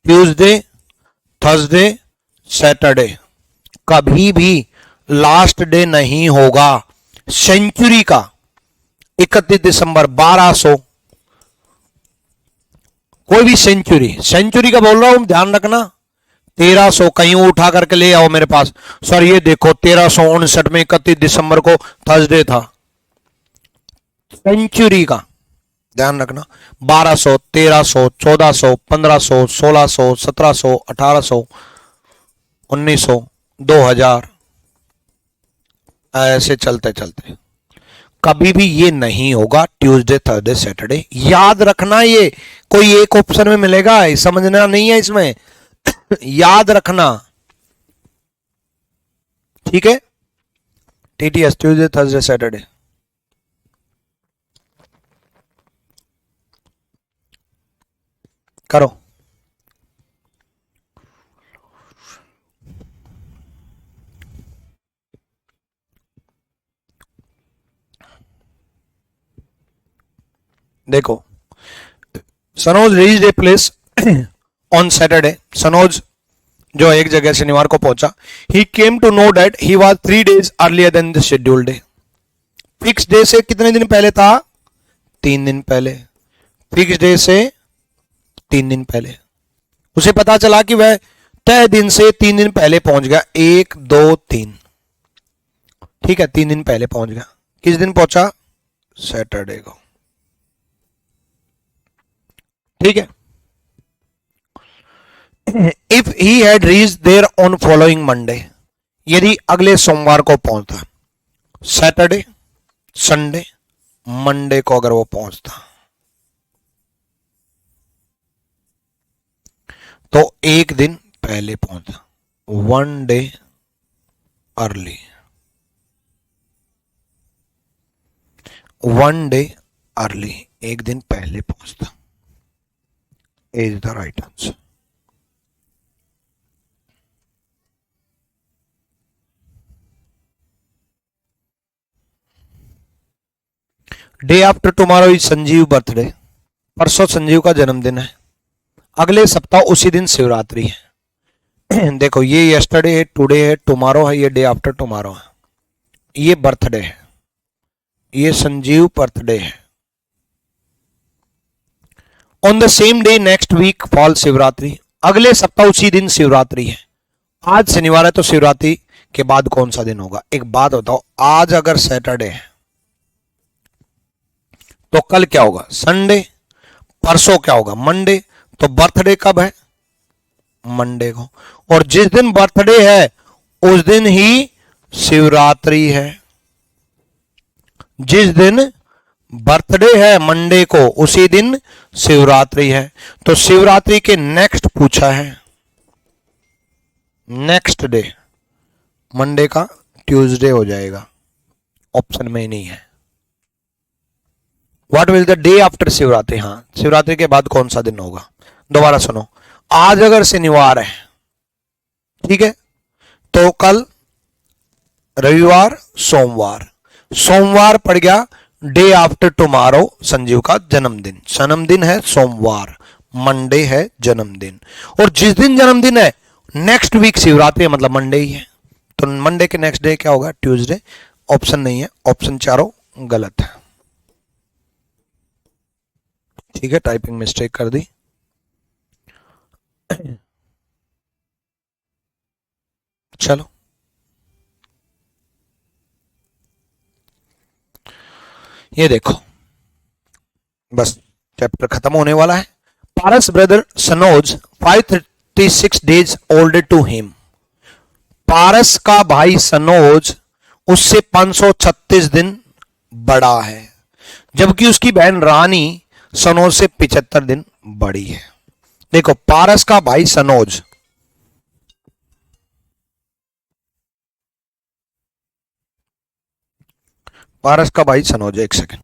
Tuesday, Thursday, Saturday कभी भी लास्ट डे नहीं होगा सेंचुरी का। 31 दिसंबर 1200, कोई भी सेंचुरी, सेंचुरी का बोल रहा हूं, ध्यान रखना। 1300 कहीं उठा करके ले आओ मेरे पास, सर ये देखो 1359 में 31 दिसंबर को थर्सडे था, सेंचुरी का ध्यान रखना। 1200, 1300, 1400, 1500, 1600, 1700, 1800, 1900, 2000, ऐसे चलते चलते कभी भी ये नहीं होगा ट्यूसडे, थर्सडे, सैटरडे। याद रखना, ये कोई एक ऑप्शन में मिलेगा, समझना नहीं है इसमें। याद रखना, ठीक है। TTS Tuesday, Thursday, Saturday. करो। देखो, Sanoj reached a place on Saturday. Sanoj जो एक जगह शनिवार को पहुंचा। He came to know that he was 3 days earlier than the scheduled day. Fix day से कितने दिन पहले था? 3 दिन पहले। फिक्स डे से 3 दिन पहले। उसे पता चला कि वह तय दिन से 3 दिन पहले पहुंच गया। 1, 2, 3, ठीक है, 3 दिन पहले पहुंच गया। किस दिन पहुंचा? सैटरडे को, ठीक है। If he had reach there on following Monday, यदि अगले सोमवार को पहुंचता, सैटरडे, संडे, मंडे को अगर वो पहुंचता, तो एक दिन पहले पहुंचा, 1 day अर्ली, 1 day अर्ली, एक दिन पहले पहुंचता, is the right answer. Day after tomorrow is Sanjeev birthday, परसों संजीव का जन्मदिन है। अगले सप्ताह उसी दिन शिवरात्रि है। देखो, ये यस्टरडे है, टुडे है, टुमारो है, ये डे आफ्टर टुमारो है, ये बर्थडे है, ये संजीव बर्थडे है। On the same day next week fall Shivratri, अगले सप्ताह उसी दिन शिवरात्रि है। आज शनिवार है तो शिवरात्रि के बाद कौन सा दिन होगा? एक बात बताओ, आज अगर सैटरडे है तो कल क्या होगा? संडे। परसों क्या होगा? मंडे। तो बर्थडे कब है? मंडे को। और जिस दिन बर्थडे है उस दिन ही शिवरात्रि है। जिस दिन बर्थडे है मंडे को, उसी दिन शिवरात्रि है। तो शिवरात्रि के नेक्स्ट पूछा है, नेक्स्ट डे मंडे का ट्यूसडे हो जाएगा, ऑप्शन में ही नहीं है। What will the day after Shivratri? हाँ, शिवरात्रि के बाद कौन सा दिन होगा? दोबारा सुनो, आज अगर शनिवार है, ठीक है, तो कल रविवार, सोमवार, सोमवार पड़ गया डे आफ्टर टुमारो, संजीव का जन्मदिन। जन्मदिन है सोमवार, मंडे है जन्मदिन। और जिस दिन जन्मदिन है नेक्स्ट वीक शिवरात्रि है, मतलब मंडे ही है। तो मंडे के नेक्स्ट डे क्या होगा? ट्यूसडे। ऑप्शन नहीं है, ऑप्शन चारों गलत है, ठीक है। टाइपिंग मिस्टेक कर दी। चलो, ये देखो, बस चैप्टर खत्म होने वाला है। Paras brother Sanoj 536 days older to him। Paras का भाई सनोज उससे 536 दिन बड़ा है, जबकि उसकी बहन रानी सनोज से 75 दिन बड़ी है। देखो, पारस का भाई सनोज, पारस का भाई सनोज, एक सेकंड।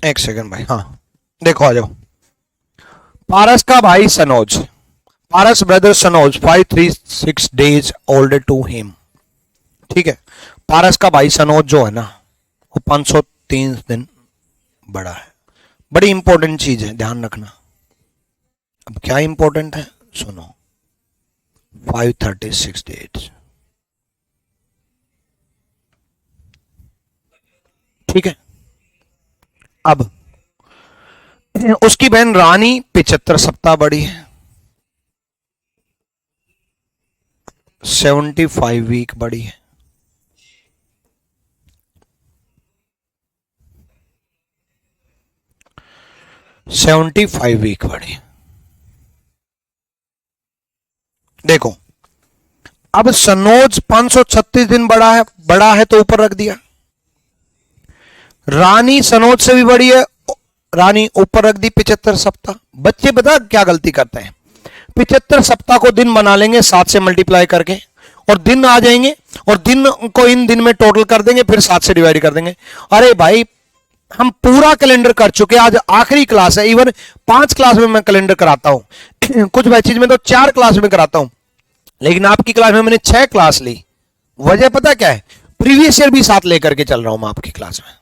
एक सेकंड भाई, हाँ देखो आ जाओ। पारस का भाई सनोज, पारस brother Sanoj 536 days older to him। ठीक है, पारस का भाई सनोज जो है ना वो 503 दिन बड़ा है। बड़ी इंपॉर्टेंट चीज है, ध्यान रखना। अब क्या इंपॉर्टेंट है सुनो, 536 days। ठीक है, अब उसकी बहन रानी 75 सप्ताह बड़ी है, 75 वीक बड़ी है। सेवेंटी फाइव वीक बड़ी। देखो अब सनोज 536 दिन बड़ा है तो ऊपर रख दिया। रानी सनोज से भी बड़ी है, रानी ऊपर रख दी 75 सप्ताह। बच्चे बता क्या गलती करते हैं, 75 सप्ताह को दिन बना लेंगे 7 से मल्टीप्लाई करके, और दिन आ जाएंगे और दिन को इन दिन में टोटल कर देंगे, फिर 7 से डिवाइड कर देंगे। अरे भाई हम पूरा कैलेंडर कर चुके हैं, आज आखिरी क्लास है। इवन 5 क्लास में मैं कैलेंडर कराता हूं, कुछ बैचेज में तो 4 क्लास में कराता हूं, लेकिन आपकी क्लास में मैंने 6 क्लास ली। वजह पता क्या है, प्रीवियस ईयर भी साथ लेकर के चल रहा हूं मैं आपकी क्लास में।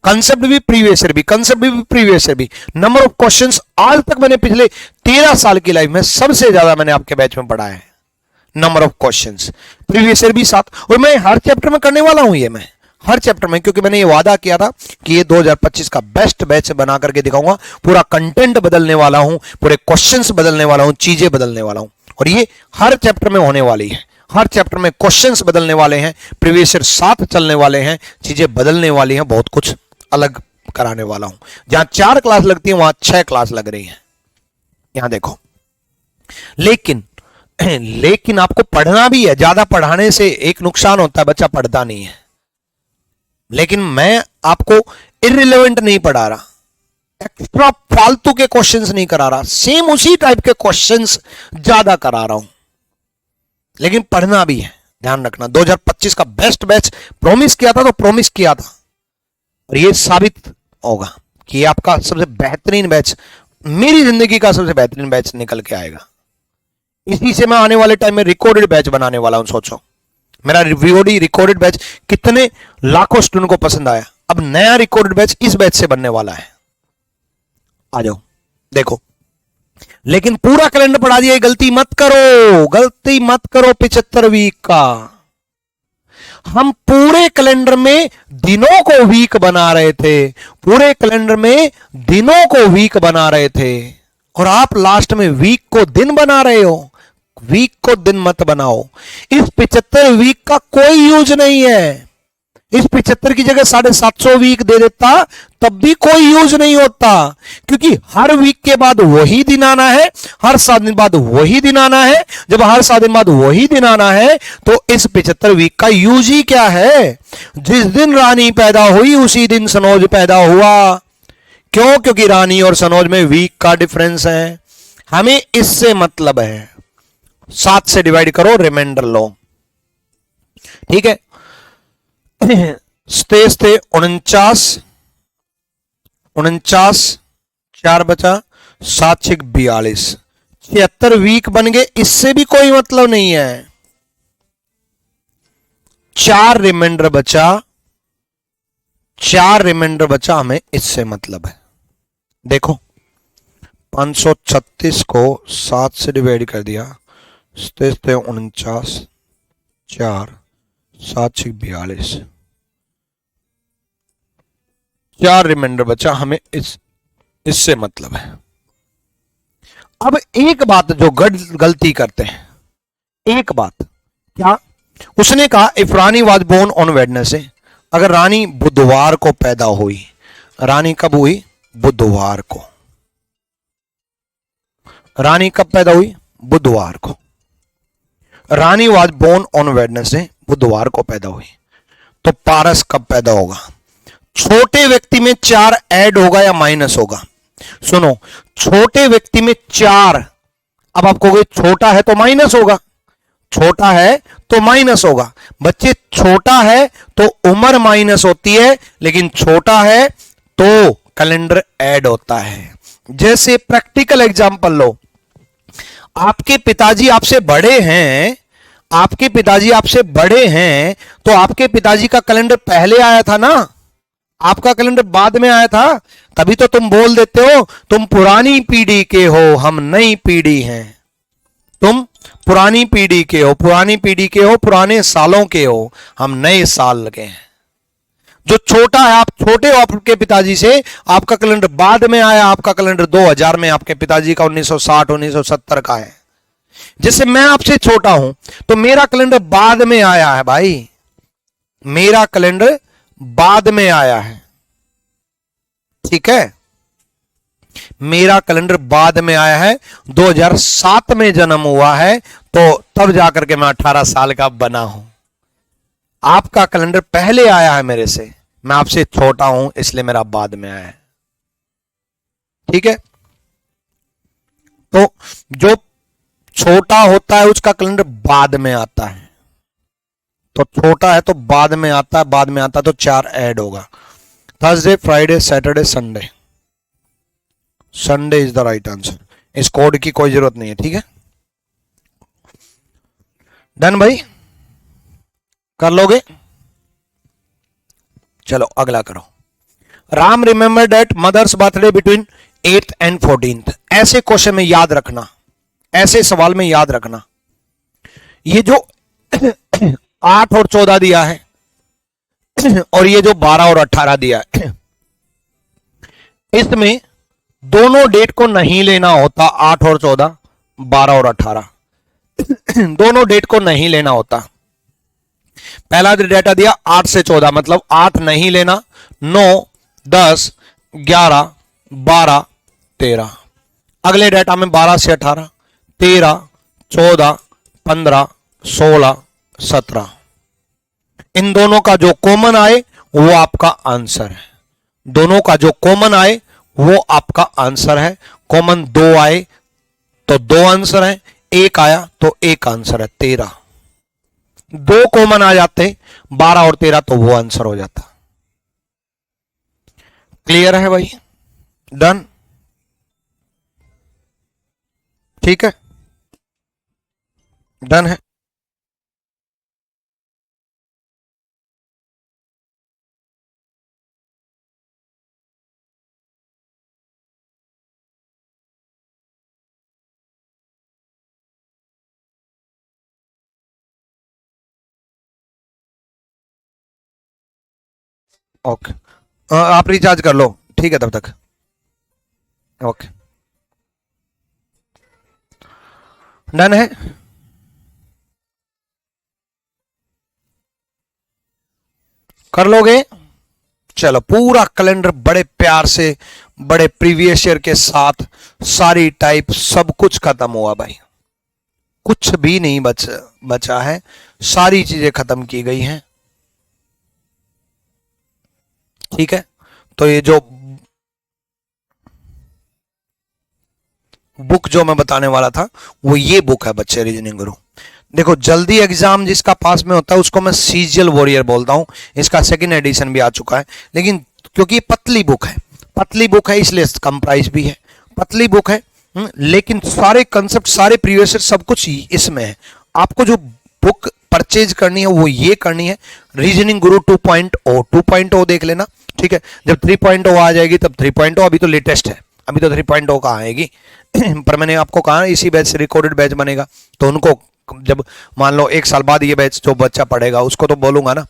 कंसेप्ट भी प्रीवियस ईयर भी, कंसेप्ट भी प्रीवियस ईयर भी। नंबर ऑफ क्वेश्चंस आज तक मैंने पिछले 13 साल की लाइफ में सबसे ज्यादा मैंने आपके बैच में पढ़ा है। Number of questions previous year भी साथ, और मैं हर चैप्टर में करने वाला हूं ये, मैं हर चैप्टर में, क्योंकि मैंने ये वादा किया था कि ये 2025 का बेस्ट बैच बना करके दिखाऊंगा। पूरा कंटेंट बदलने वाला हूं, पूरे क्वेश्चंस बदलने वाला हूं, चीजें बदलने वाला हूं, और ये हर चैप्टर में होने वाली है। हर चैप्टर में क्वेश्चंस बदलने वाले हैं, प्रीवियस ईयर साथ चलने वाले हैं, चीजें बदलने वाली हैं, बहुत कुछ अलग कराने वाला हूं। जहां 4 क्लास लगती है वहां 6 क्लास लग रही है। यहां देखो, लेकिन आपको पढ़ना भी है। ज्यादा पढ़ाने से एक नुकसान होता है, बच्चा पढ़ता नहीं है। लेकिन मैं आपको इररिलेवेंट नहीं पढ़ा रहा, एक्स्ट्रा फालतू के क्वेश्चंस नहीं करा रहा, सेम उसी टाइप के क्वेश्चंस ज्यादा करा रहा हूं, लेकिन पढ़ना भी है। ध्यान रखना, 2025 का बेस्ट बैच प्रॉमिस किया था तो प्रॉमिस किया था, और ये साबित होगा कि आपका सबसे बेहतरीन बैच, मेरी जिंदगी का सबसे बेहतरीन बैच निकल के आएगा। इसी से मैं आने वाले टाइम में रिकॉर्डेड बैच बनाने वाला हूं। सोचो मेरा वीओडी रिकॉर्डेड बैच कितने लाखों स्टूडेंट को पसंद आया। अब नया रिकॉर्डेड बैच इस बैच से बनने वाला है। आ जाओ देखो, लेकिन पूरा कैलेंडर पढ़ा दिया, गलती मत करो 75 वीक का। हम पूरे कैलेंडर में दिनों को वीक बना रहे थे, पूरे कैलेंडर में दिनों को वीक बना रहे थे, और आप लास्ट में वीक को दिन बना रहे हो। वीक को दिन मत बनाओ। इस 75 वीक का कोई यूज नहीं है। इस 75 की जगह 750 वीक दे देता तब भी कोई यूज नहीं होता, क्योंकि हर वीक के बाद वही दिन आना है, हर 7 दिन बाद वही दिन आना है। जब हर 7 दिन बाद वही दिन आना है तो इस 75 वीक का यूज ही क्या है। जिस दिन रानी पैदा हुई उसी दिन सनोज पैदा हुआ। क्यों? क्योंकि रानी और सनोज में वीक का डिफरेंस है। हमें इससे मतलब है। 7 से डिवाइड करो, रिमाइंडर लो। ठीक है, स्टेज थे 49, 4 बचा, 7 6 42, 76 वीक बन गए। इससे भी कोई मतलब नहीं है। 4 रिमाइंडर बचा, हमें इससे मतलब है। देखो 536 को 7 से डिवाइड कर दिया, स्टेज थे 49, 4 7 6 42, 4 रिमाइंडर बचा, हमें इससे मतलब है। अब एक बात जो गलती करते हैं, एक बात क्या, उसने कहा if Rani was born on Wednesday, अगर रानी बुधवार को पैदा हुई, रानी कब हुई? बुधवार को। रानी कब पैदा हुई? बुधवार को। रानी वाज बोर्न ऑन वेडनेसडे, बुधवार को पैदा हुई, तो पारस कब पैदा होगा? छोटे व्यक्ति में 4 ऐड होगा या माइनस होगा? सुनो, छोटे व्यक्ति में 4, अब आप कहोगे छोटा है तो माइनस होगा, छोटा है तो माइनस होगा। बच्चे छोटा है तो उम्र माइनस होती है, लेकिन छोटा है तो कैलेंडर ऐड होता है। जैसे प्रैक्टिकल एग्जांपल लो, आपके पिताजी आपसे बड़े हैं, आपके पिताजी आपसे बड़े हैं, तो आपके पिताजी का कैलेंडर पहले आया था ना, आपका कैलेंडर बाद में आया था, तभी तो तुम बोल देते हो तुम पुरानी पीढ़ी के हो, हम नई पीढ़ी हैं। तुम पुरानी पीढ़ी के हो, पुरानी पीढ़ी के हो, पुराने सालों के हो, हम नए साल के हैं। जो छोटा है, आप छोटे हो आपके पिताजी से, आपका कैलेंडर बाद में आया, आपका कैलेंडर 2000 में, आपके पिताजी का 1960 1970 का है। जैसे मैं आपसे छोटा हूं तो मेरा कैलेंडर बाद में आया है भाई, मेरा कैलेंडर बाद में आया है, ठीक है, मेरा कैलेंडर बाद में आया है, 2007 में जन्म हुआ है, तो तब जाकर के मैं 18 साल का बना हूं। आपका कैलेंडर पहले आया है मेरे से, मैं आपसे छोटा हूं इसलिए मेरा बाद में आया है, ठीक है। तो जो छोटा होता है उसका कैलेंडर बाद में आता है, तो छोटा है तो बाद में आता है, बाद में आता है तो 4 ऐड होगा। Thursday, Friday, Saturday, Sunday. Sunday is the right answer. इस कोड की कोई जरूरत नहीं है, ठीक है। डन भाई, कर लोगे? चलो अगला करो। Ram remember date mother's birthday between 8th and 14th। ऐसे क्वेश्चन में याद रखना, ऐसे सवाल में याद रखना, ये जो 8 और 14 दिया है और ये जो 12 और 18 दिया है, इसमें दोनों डेट को नहीं लेना होता। 8 और 14, 12 और 18 दोनों डेट को नहीं लेना होता। पहला डेटा दिया 8 से 14, मतलब 8 नहीं लेना, 9, 10, 11, 12, 13। अगले डेटा में 12 से 18, 13, 14, 15, 16, 17। इन दोनों का जो कॉमन आए वो आपका आंसर है। दोनों का जो कॉमन आए वो आपका आंसर है। कॉमन 2 आए तो 2 आंसर है, 1 आया तो 1 आंसर है, 13। 2 कॉमन आ जाते 12 और 13 तो वो आंसर हो जाता। क्लियर है भाई? डन, ठीक है, डन है। ओके, आप रिचार्ज कर लो, ठीक है, तब तक ओके, डन है। कर लोगे? चलो, पूरा कैलेंडर बड़े प्यार से, बड़े प्रीवियस ईयर के साथ, सारी टाइप सब कुछ खत्म हुआ भाई, कुछ भी नहीं बचा है, सारी चीजें खत्म की गई हैं, ठीक है। तो ये जो बुक जो मैं बताने वाला था वो ये बुक है बच्चे, रीजनिंग गुरु। देखो, जल्दी एग्जाम जिसका पास में होता है उसको मैं सीजियल वॉरियर बोलता हूं। इसका 2nd एडिशन भी आ चुका है, लेकिन क्योंकि पतली बुक है, पतली बुक है इसलिए कम प्राइस भी है, पतली बुक है, लेकिन सारे कंसेप्ट, सारे प्रीवियस सब कुछ इसमें है। आपको जो बुक परचेज करनी है वो ये करनी है, रीजनिंग गुरु 2.0। 2.0 देख लेना, ठीक है। जब 3.0 आ जाएगी तब 3.0, अभी तो लेटेस्ट है, अभी तो 3.0 कहाँ आएगी पर मैंने आपको कहा इसी बैच से रिकॉर्डेड बैच बनेगा, तो उनको जब मान लो 1 साल बाद ये बैच जो बच्चा पढ़ेगा उसको तो बोलूंगा ना।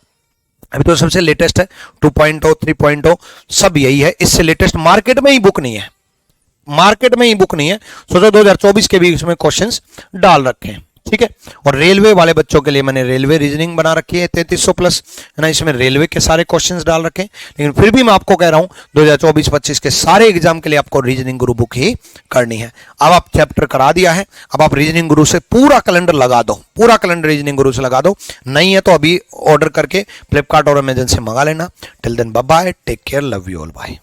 अभी तो सबसे लेटेस्ट है 2.0, 3.0 सब यही है, इससे लेटेस्ट मार्केट में ही बुक नहीं है, मार्केट में ही बुक नहीं है। सोचो 2024 के भी इसमें क्वेश्चंस डाल रखे हैं, ठीक है। और रेलवे वाले बच्चों के लिए मैंने रेलवे रीजनिंग बना रखी है 3300 प्लस, है ना, इसमें रेलवे के सारे क्वेश्चंस डाल रखे हैं। लेकिन फिर भी मैं आपको कह रहा हूं 2024-25 के सारे एग्जाम के लिए आपको रीजनिंग गुरु बुक ही करनी है। अब आप चैप्टर करा दिया है, अब आप रीजनिंग गुरु से पूरा कैलेंडर लगा दो, पूरा कैलेंडर रीजनिंग गुरु से लगा दो। नहीं है तो अभी ऑर्डर करके फ्लिपकार्ट और अमेजन से मंगा लेना। Till then bye bye, take care, love you all, bye.